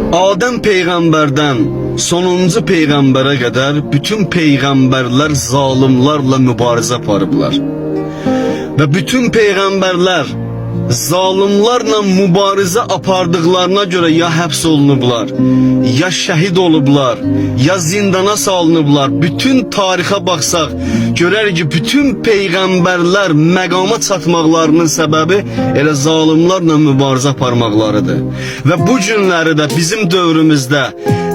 Adəm peyğəmbərdən sonuncu peyğəmbərə qədər bütün peyğəmbərlər zalimlərlə mübarizə aparıblar. Və bütün peyğəmbərlər zalimlərlə mübarizə apardıqlarına görə ya həbs olunublar, ya şəhid olublar, ya zindana salınıblar. Bütün tarixə baxsaq, görərik ki, bütün peyğəmbərlər məqama çatmaqlarının səbəbi elə zalimlərlə mübarizə aparmaqlarıdır. Və bu günləri də bizim dövrümüzdə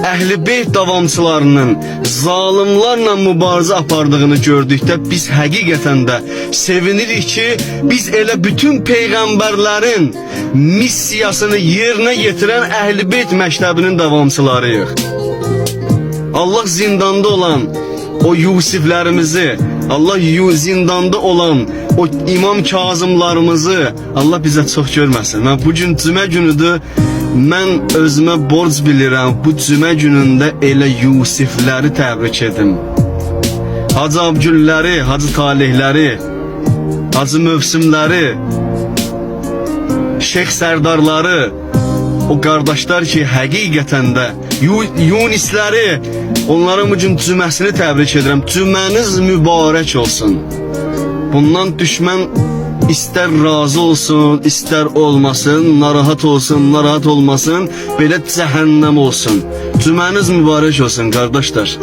Əhl-i Beyt davamçılarının zalimlərlə mübarizə apardığını gördükdə biz həqiqətən də sevinirik ki, biz elə bütün peyğəmbərlərin missiyasını yerinə yetirən Əhl-i Beyt məktəbinin davamçılarıyıq. Allah zindanda olan o Yusiflərimizi, Allah zindanda olan o İmam Kazımlarımızı Allah bizə çox görməsin. Mən bugün cümə günüdür. Mən özümə borc bilirəm, bu cümə günündə elə Yusifləri təbrik edim. Hacı Abgülləri, Hacı Talihləri, Hacı Mövsümləri, Şeyx Sərdarları, o qardaşlar ki, həqiqətən də Yunisləri, onların bugün cüməsini təbrik edirəm. Cüməniz mübarək olsun. Bundan düşmən İster razı olsun, ister olmasın, narahat olsun, narahat olmasın, belə cəhənnəm olsun. Cümləniz mübarək olsun, qardaşlar.